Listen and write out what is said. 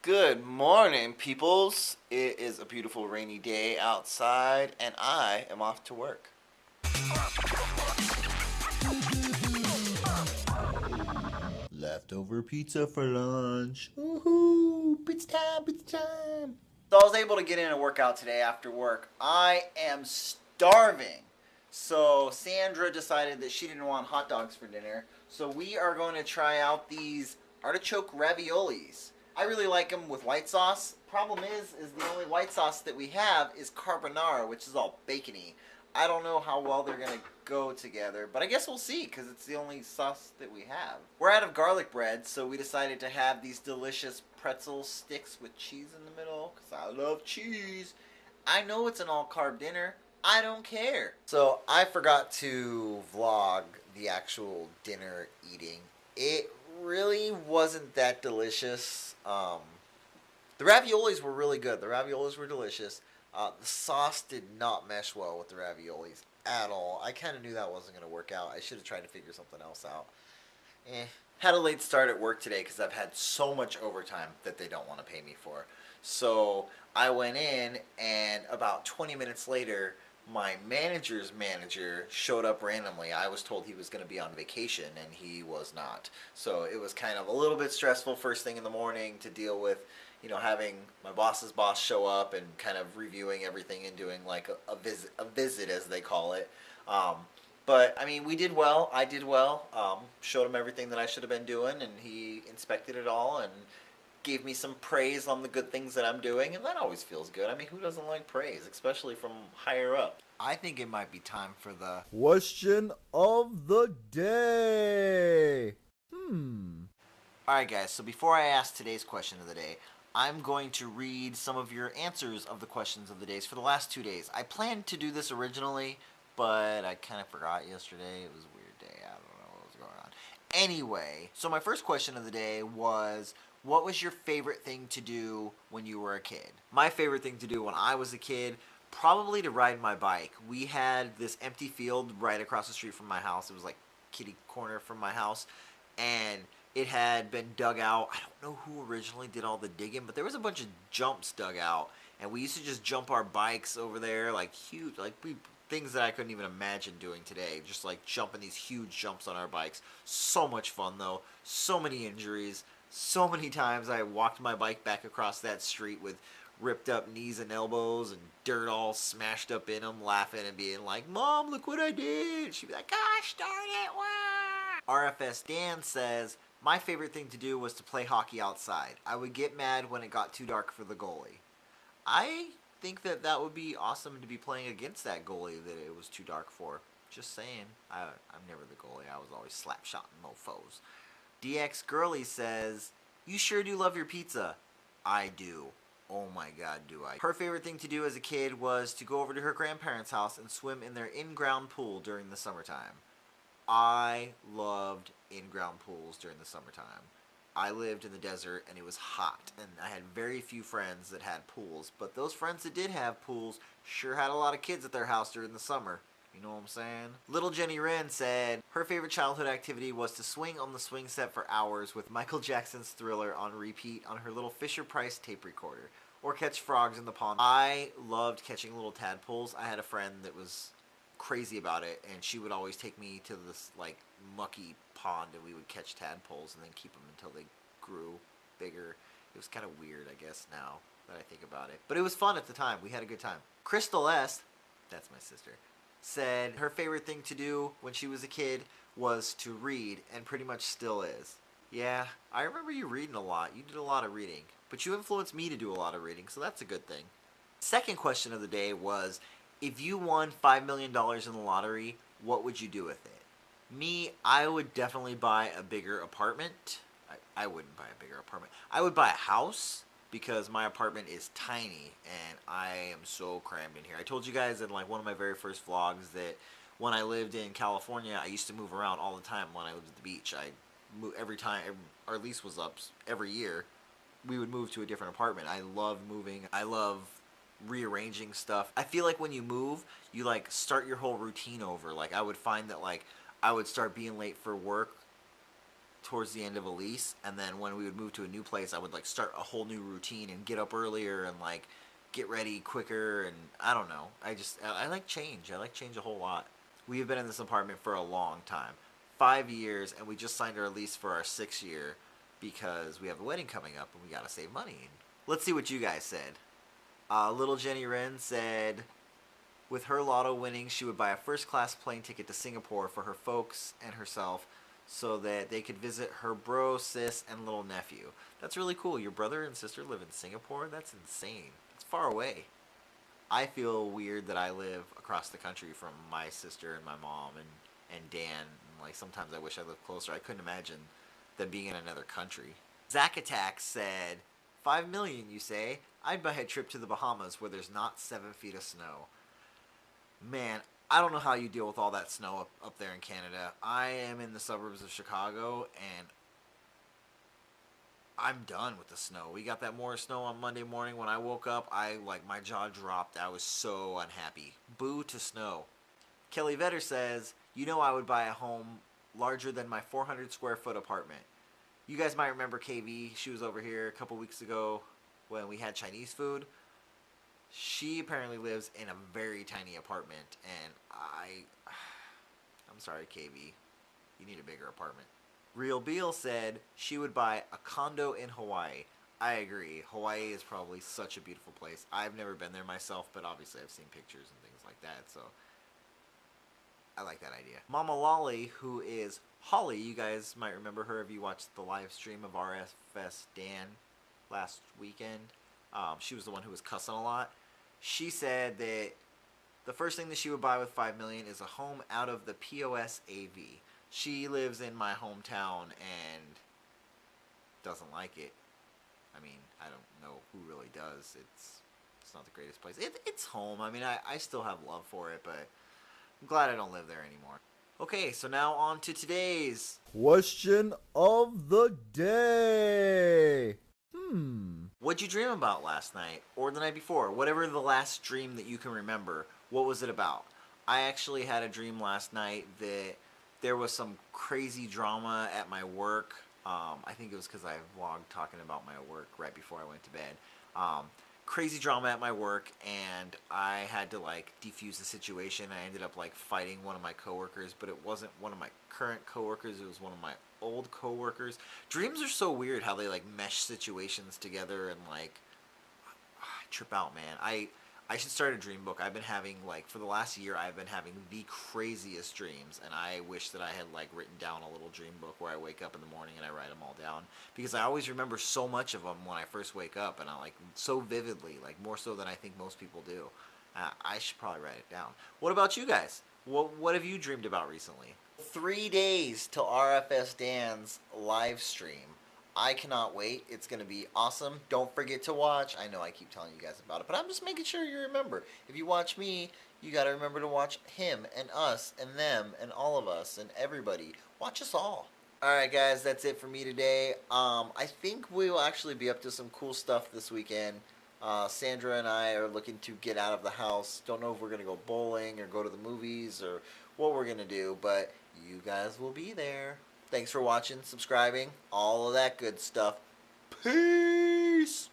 Good morning, peoples. It is a beautiful rainy day outside, and I am off to work. Leftover pizza for lunch. Woohoo! Pizza time, pizza time. So I was able to get in a workout today after work. I am starving. So Sandra decided that she didn't want hot dogs for dinner. So we are going to try out these artichoke raviolis. I really like them with white sauce. Problem is the only white sauce that we have is carbonara, which is all bacony. I don't know how well they're gonna go together, but I guess we'll see because it's the only sauce that we have. We're out of garlic bread, so we decided to have these delicious pretzel sticks with cheese in the middle because I love cheese. I know it's an all-carb dinner. I don't care. So I forgot to vlog the actual dinner eating. It really wasn't that delicious. The raviolis were really good. The raviolis were delicious. The sauce did not mesh well with the raviolis at all. I kind of knew that wasn't going to work out. I should have tried to figure something else out. Had a late start at work today because I've had so much overtime that they don't want to pay me for. So I went in, and about 20 minutes later, my manager's manager showed up randomly. I was told he was going to be on vacation, and he was not. So it was kind of a little bit stressful first thing in the morning to deal with, having my boss's boss show up and kind of reviewing everything and doing like a visit as they call it. But I mean, we did well. I did well. Showed him everything that I should have been doing, and he inspected it all and gave me some praise on the good things that I'm doing, and that always feels good. I mean, who doesn't like praise, especially from higher up? I think it might be time for the question of the day. Alright guys, so before I ask today's question of the day, I'm going to read some of your answers of the questions of the days for the last 2 days. I planned to do this originally, but I kind of forgot yesterday. It was a weird day. I don't know what was going on. Anyway, so my first question of the day was, what was your favorite thing to do when you were a kid? My favorite thing to do when I was a kid, probably to ride my bike. We had this empty field right across the street from my house. It was like kitty corner from my house, and it had been dug out. I don't know who originally did all the digging, but there was a bunch of jumps dug out, and we used to just jump our bikes over there, like huge, things that I couldn't even imagine doing today. Just like jumping these huge jumps on our bikes. So much fun though. So many injuries. So many times I walked my bike back across that street with ripped up knees and elbows and dirt all smashed up in them, laughing and being like, "Mom, look what I did." She'd be like, "Gosh darn it, wah!" RFS Dan says, my favorite thing to do was to play hockey outside. I would get mad when it got too dark for the goalie. I think that that would be awesome to be playing against that goalie that it was too dark for. Just saying. I'm never the goalie. I was always slap-shotting mofos. DX Girly says, you sure do love your pizza. I do. Oh my god, do I. Her favorite thing to do as a kid was to go over to her grandparents' house and swim in their in-ground pool during the summertime. I loved in-ground pools during the summertime. I lived in the desert and it was hot, and I had very few friends that had pools, but those friends that did have pools sure had a lot of kids at their house during the summer. You know what I'm saying? Little Jenny Wren said her favorite childhood activity was to swing on the swing set for hours with Michael Jackson's Thriller on repeat on her little Fisher-Price tape recorder, or catch frogs in the pond. I loved catching little tadpoles. I had a friend that was crazy about it, and she would always take me to this like mucky pond, and we would catch tadpoles and then keep them until they grew bigger. It was kind of weird, I guess, now that I think about it, but it was fun at the time. We had a good time. Crystal S, that's my sister, said her favorite thing to do when she was a kid was to read, and pretty much still is. Yeah, I remember you reading a lot. You did a lot of reading, but you influenced me to do a lot of reading, so that's a good thing. Second question of the day was, if you won $5 million in the lottery, what would you do with it? Me, I would definitely buy a bigger apartment. I wouldn't buy a bigger apartment. I would buy a house because my apartment is tiny and I am so crammed in here. I told you guys in like one of my very first vlogs that when I lived in California, I used to move around all the time when I lived at the beach. I moved every time our lease was up every year. We would move to a different apartment. I love moving. I love rearranging stuff. I feel like when you move, you like start your whole routine over. Like I would find that like I would start being late for work towards the end of a lease, and then when we would move to a new place, I would like start a whole new routine and get up earlier and like get ready quicker, and I don't know. I like change. I like change a whole lot. We have been in this apartment for a long time, 5 years, and we just signed our lease for our 6th year because we have a wedding coming up and we gotta save money. Let's see what you guys said. Little Jenny Wren said, with her lotto winnings, she would buy a first-class plane ticket to Singapore for her folks and herself so that they could visit her bro, sis, and little nephew. That's really cool. Your brother and sister live in Singapore? That's insane. It's far away. I feel weird that I live across the country from my sister and my mom and Dan. And like sometimes I wish I lived closer. I couldn't imagine them being in another country. Zack Attack said, 5 million, you say? I'd buy a trip to the Bahamas where there's not 7 feet of snow. Man, I don't know how you deal with all that snow up there in Canada. I am in the suburbs of Chicago, and I'm done with the snow. We got that more snow on Monday morning. When I woke up, my jaw dropped. I was so unhappy. Boo to snow. Kelly Vetter says, you know I would buy a home larger than my 400 square foot apartment. You guys might remember KV. She was over here a couple weeks ago when we had Chinese food. She apparently lives in a very tiny apartment, and I'm sorry, KV. You need a bigger apartment. Real Beal said she would buy a condo in Hawaii. I agree. Hawaii is probably such a beautiful place. I've never been there myself, but obviously I've seen pictures and things like that, so I like that idea. Mama Lolly, who is Holly, you guys might remember her if you watched the live stream of RFS Dan last weekend. She was the one who was cussing a lot. She said that the first thing that she would buy with $5 million is a home out of the POS AV. She lives in my hometown and doesn't like it. I mean, I don't know who really does. It's not the greatest place. It's home. I mean, I still have love for it, but I'm glad I don't live there anymore. Okay, so now on to today's Question of the day. What'd you dream about last night or the night before? Whatever the last dream that you can remember, what was it about? I actually had a dream last night that there was some crazy drama at my work. I think it was because I vlogged talking about my work right before I went to bed. Crazy drama at my work, and I had to like defuse the situation. I ended up like fighting one of my coworkers, but it wasn't one of my current coworkers. It was one of my old coworkers. Dreams are so weird how they like mesh situations together, and like I trip out, man. I should start a dream book. I've been having like for the last year I've been having the craziest dreams, and I wish that I had like written down a little dream book where I wake up in the morning and I write them all down, because I always remember so much of them when I first wake up, and I like so vividly, like more so than I think most people do. I should probably write it down. What about you guys? What have you dreamed about recently? 3 days till RFS Dan's live stream. I cannot wait. It's going to be awesome. Don't forget to watch. I know I keep telling you guys about it, but I'm just making sure you remember. If you watch me, you got to remember to watch him and us and them and all of us and everybody. Watch us all. Alright guys, that's it for me today. I think we will actually be up to some cool stuff this weekend. Sandra and I are looking to get out of the house. Don't know if we're going to go bowling or go to the movies or what we're going to do, but you guys will be there. Thanks for watching, subscribing, all of that good stuff. Peace!